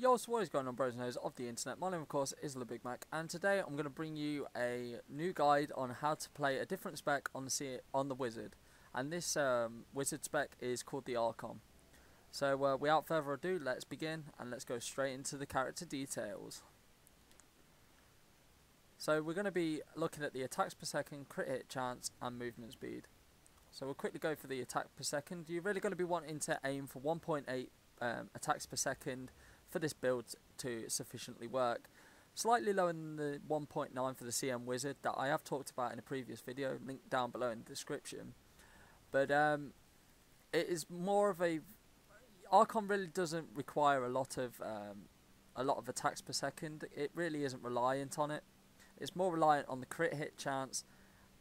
Yo, so what is going on, bros and hoes of the internet? My name, of course, is the Big Mac, and today I'm going to bring you a new guide on how to play a different spec on the Wizard. And this Wizard spec is called the Archon. So, without further ado, let's begin and let's go straight into the character details. So, we're going to be looking at the attacks per second, crit hit chance, and movement speed. So, we'll quickly go for the attack per second. You're really going to be wanting to aim for 1.8 attacks per second for this build to sufficiently work. Slightly lower than the 1.9 for the CM Wizard that I have talked about in a previous video, linked down below in the description. But it is more of a... Archon really doesn't require a lot of attacks per second. It really isn't reliant on it. It's more reliant on the crit hit chance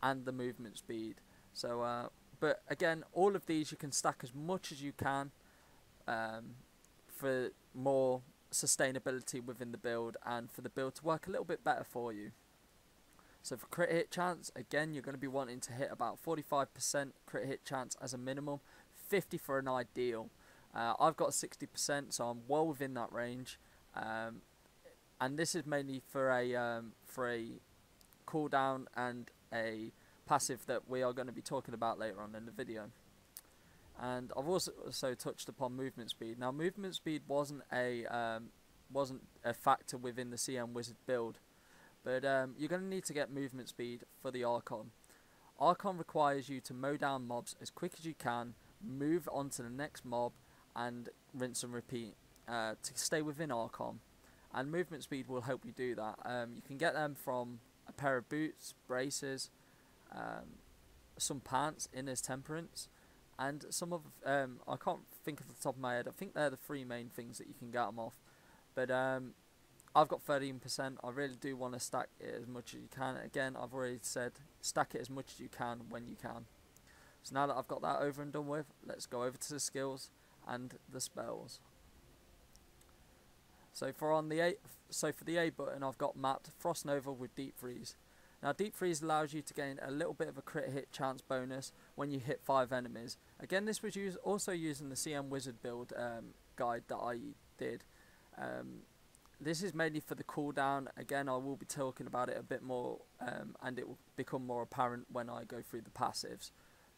and the movement speed. So, but again, all of these you can stack as much as you can for more sustainability within the build and for the build to work a little bit better for you. So for crit hit chance, again, you're going to be wanting to hit about 45% crit hit chance as a minimum, 50 for an ideal. I've got 60%, so I'm well within that range. And this is mainly for a cooldown and a passive that we are going to be talking about later on in the video. And I've also touched upon movement speed. Now, movement speed wasn't a factor within the CM Wizard build, but you're going to need to get movement speed for the Archon. Archon requires you to mow down mobs as quick as you can, move on to the next mob, and rinse and repeat to stay within Archon. And movement speed will help you do that. You can get them from a pair of boots, braces, some pants in as temperance. And some of, I can't think of the top of my head, I think they're the three main things that you can get them off. But I've got 13%, I really do want to stack it as much as you can. Again, I've already said, stack it as much as you can when you can. So now that I've got that over and done with, let's go over to the skills and the spells. So for the A button, I've got mapped Frost Nova with Deep Freeze. Now, Deep Freeze allows you to gain a little bit of a crit hit chance bonus when you hit 5 enemies. Again, this was also using the CM Wizard build guide that I did. This is mainly for the cooldown. Again, I will be talking about it a bit more, and it will become more apparent when I go through the passives.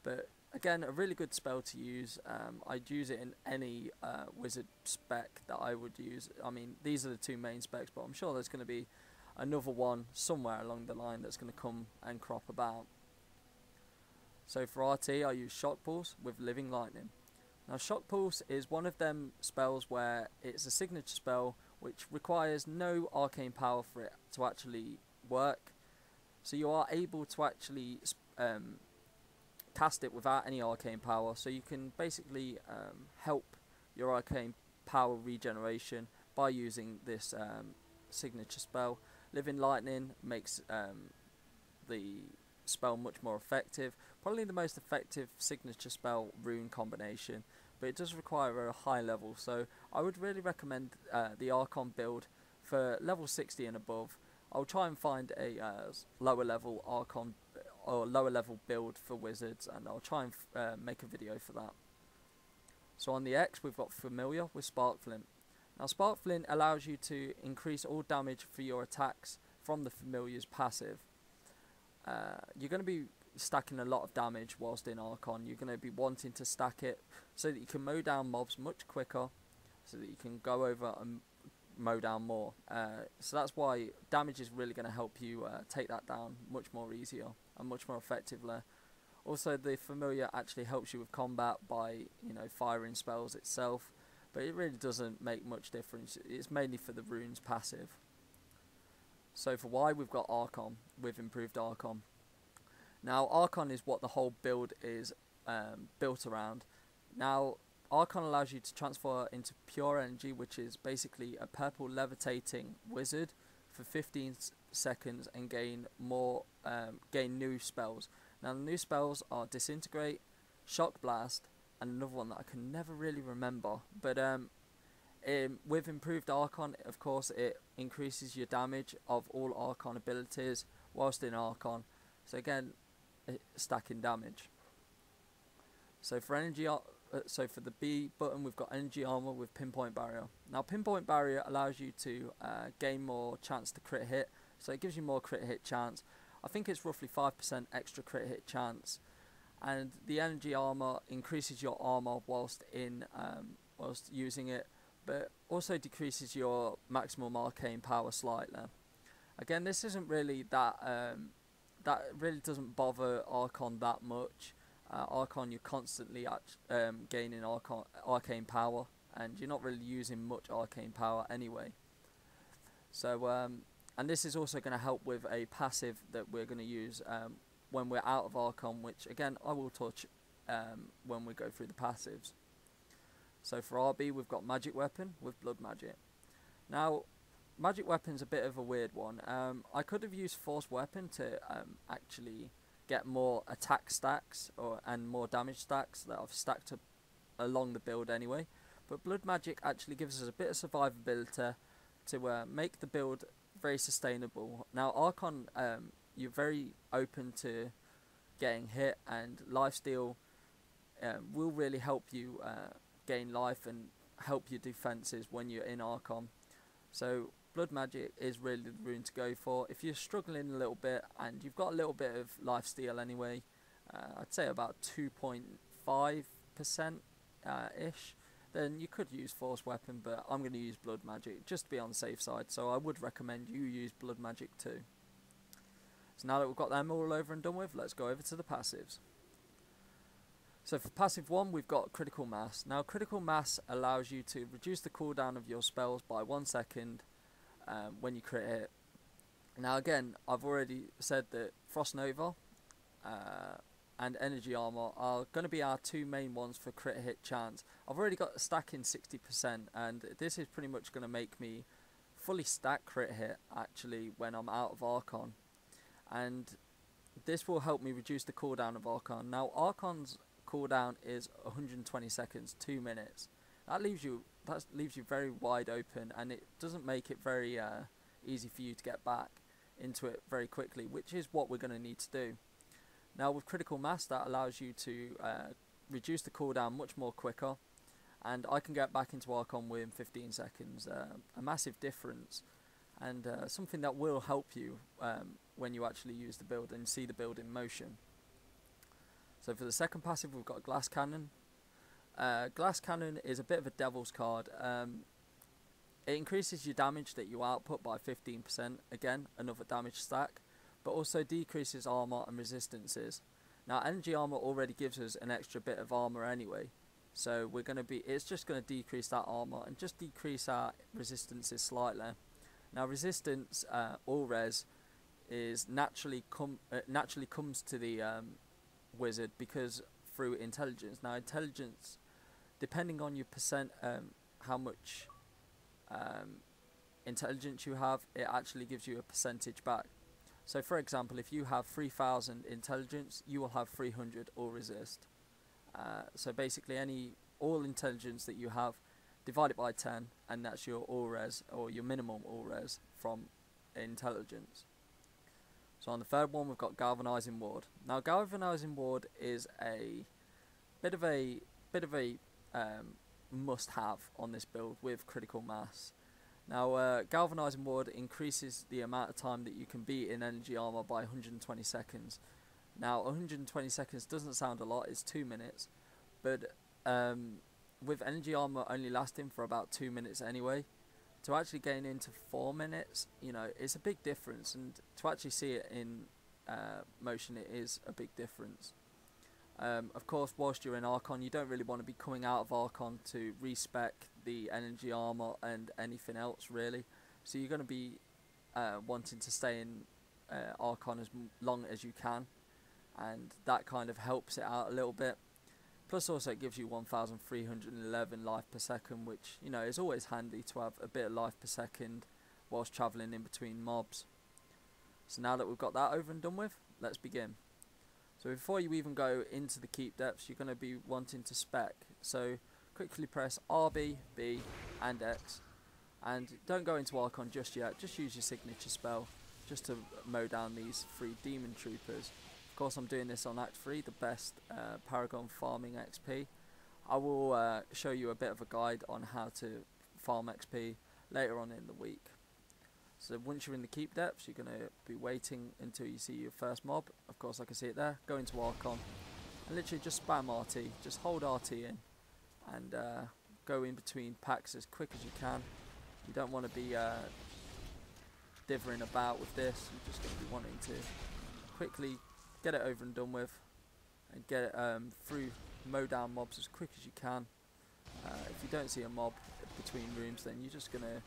But again, a really good spell to use. I'd use it in any Wizard spec that I would use. I mean, these are the two main specs, but I'm sure there's going to be another one somewhere along the line that's going to come and crop about. So for RT, I use Shock Pulse with Living Lightning. Now, Shock Pulse is one of them spells where it's a signature spell which requires no arcane power for it to actually work. So you are able to actually cast it without any arcane power. So you can basically help your arcane power regeneration by using this signature spell. Living Lightning makes the spell much more effective. Probably the most effective signature spell rune combination, but it does require a high level. So I would really recommend the Archon build for level 60 and above. I'll try and find a lower level Archon or lower level build for Wizards, and I'll try and make a video for that. So on the X, we've got Familiar with Sparkflint. Now, Sparkflint allows you to increase all damage for your attacks from the Familiar's passive. You're going to be stacking a lot of damage whilst in Archon. You're going to be wanting to stack it so that you can mow down mobs much quicker, so that you can go over and mow down more. So that's why damage is really going to help you take that down much more easier and much more effectively. Also, the Familiar actually helps you with combat by, firing spells itself. But it really doesn't make much difference. It's mainly for the runes passive. So for Y, we've got Archon with improved Archon. Now, Archon is what the whole build is built around. Now, Archon allows you to transfer into pure energy, which is basically a purple levitating wizard for 15 seconds and gain new spells. Now, the new spells are Disintegrate, Shock Blast, and another one that I can never really remember. But with improved Archon, of course, it increases your damage of all Archon abilities whilst in Archon. So again, stacking damage. So for energy so for the B button, we've got Energy Armour with Pinpoint Barrier. Now, Pinpoint Barrier allows you to gain more chance to crit hit, so it gives you more crit hit chance. I think it's roughly 5% extra crit hit chance, and the Energy Armour increases your armour whilst using it, but also decreases your maximum arcane power slightly. Again, this isn't really that really doesn't bother Archon that much. Archon, you're constantly gaining arcane power, and you're not really using much arcane power anyway. So, and this is also going to help with a passive that we're going to use when we're out of Archon, which again I will touch when we go through the passives. So for RB, we've got Magic Weapon with Blood Magic. Now, Magic Weapon's a bit of a weird one. I could have used Force Weapon to actually get more attack stacks and more damage stacks that I've stacked up along the build anyway. But Blood Magic actually gives us a bit of survivability to make the build very sustainable. Now, Archon, you're very open to getting hit, and lifesteal will really help you gain life and help your defenses when you're in Archon. So Blood Magic is really the rune to go for. If you're struggling a little bit and you've got a little bit of lifesteal anyway, I'd say about 2.5% ish, then you could use Force Weapon, but I'm going to use Blood Magic just to be on the safe side, so I would recommend you use Blood Magic too. So now that we've got them all over and done with, let's go over to the passives. So for passive 1, we've got Critical Mass. Now, Critical Mass allows you to reduce the cooldown of your spells by 1 second when you crit hit. Now again, I've already said that Frost Nova and Energy Armour are going to be our two main ones for crit hit chance. I've already got a stack in 60%, and this is pretty much going to make me fully stack crit hit actually when I'm out of Archon. And this will help me reduce the cooldown of Archon. Now, Archon's cooldown is 120 seconds, 2 minutes. That leaves you very wide open, and it doesn't make it very easy for you to get back into it very quickly, which is what we're going to need to do. Now with Critical Mass, that allows you to reduce the cooldown much more quicker, and I can get back into Archon within 15 seconds. A massive difference, and something that will help you when you actually use the build and see the build in motion. So for the second passive, we've got Glass Cannon. Glass Cannon is a bit of a devil's card. It increases your damage that you output by 15%, again another damage stack, but also decreases armor and resistances. Now Energy Armor already gives us an extra bit of armor anyway, so it's just going to decrease that armor and just decrease our resistances slightly. Now resistance, all res, is naturally comes to the wizard because through intelligence. Now intelligence, depending on your percent, how much intelligence you have, it actually gives you a percentage back. So for example, if you have 3000 intelligence, you will have 300 all resist. So basically all intelligence that you have, divide it by 10, and that's your all res, or your minimum all res from intelligence. So on the third one, we've got Galvanizing Ward. Now Galvanizing Ward is a bit of a must-have on this build with Critical Mass. Now Galvanizing Ward increases the amount of time that you can be in Energy Armor by 120 seconds. Now 120 seconds doesn't sound a lot, it's 2 minutes, but with Energy Armor only lasting for about 2 minutes anyway, to actually gain into 4 minutes, you know, it's a big difference, and to actually see it in motion, it is a big difference. Of course, whilst you're in Archon, you don't really want to be coming out of Archon to respec the Energy Armor and anything else really, so you're going to be wanting to stay in Archon as long as you can, and that kind of helps it out a little bit. Plus also it gives you 1311 life per second, which, you know, is always handy to have a bit of life per second whilst travelling in between mobs. So now that we've got that over and done with, let's begin. So before you even go into the keep depths, you're going to be wanting to spec. So quickly press RB, B and X, and don't go into Archon just yet, just use your signature spell just to mow down these 3 demon troopers. Of course I'm doing this on Act 3, the best Paragon farming XP. I will show you a bit of a guide on how to farm XP later on in the week. So once you're in the keep depths, you're going to be waiting until you see your first mob. Of course, I can see it there. Go into Archon and literally just spam RT. Just hold RT in and go in between packs as quick as you can. You don't want to be dithering about with this. You're just going to be wanting to quickly get it over and done with and get it through, mow down mobs as quick as you can. If you don't see a mob between rooms, then you're just going to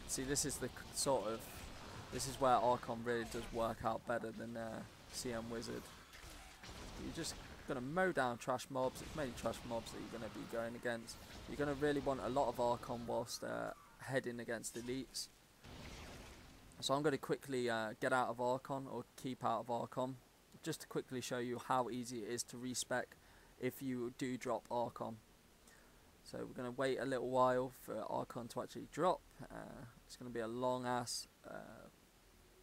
see, this is the this is where Archon really does work out better than CM Wizard. You're just going to mow down trash mobs. It's mainly trash mobs that you're going to be going against. You're going to really want a lot of Archon whilst heading against elites. So I'm going to quickly get out of Archon, or keep out of Archon, just to quickly show you how easy it is to respec if you do drop Archon. So we're going to wait a little while for Archon to actually drop. It's going to be a long ass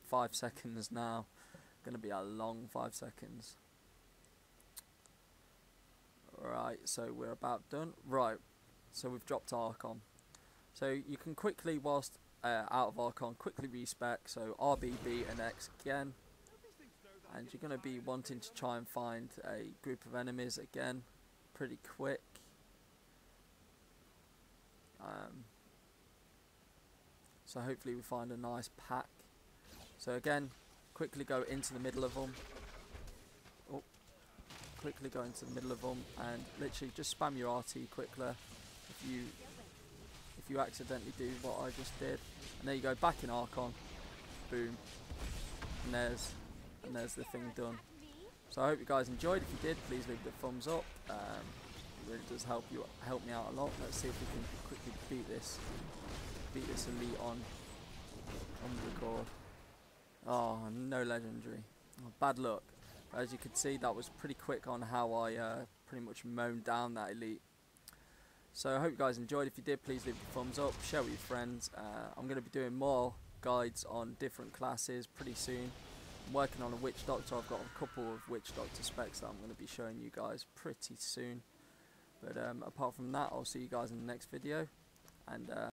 5 seconds now. Going to be a long 5 seconds. Right, so we're about done. Right, so we've dropped Archon. So you can quickly, whilst out of Archon, quickly respec. So RB, B and X again. And you're going to be wanting to try and find a group of enemies again pretty quick. So hopefully we find a nice pack. So again, quickly go into the middle of them. Oh, quickly go into the middle of them and literally just spam your RT quickly if you accidentally do what I just did. And there you go, back in Archon. Boom. And there's the thing done. So I hope you guys enjoyed. If you did, please leave the thumbs up. It really does help me out a lot. Let's see if we can quickly beat this elite on the record. Oh, no legendary. Oh, bad luck. As you can see, that was pretty quick on how I pretty much mown down that elite. So I hope you guys enjoyed. If you did, please leave the thumbs up, share with your friends. I'm going to be doing more guides on different classes pretty soon. I'm working on a Witch Doctor. I've got a couple of Witch Doctor specs that I'm going to be showing you guys pretty soon. But apart from that, I'll see you guys in the next video. And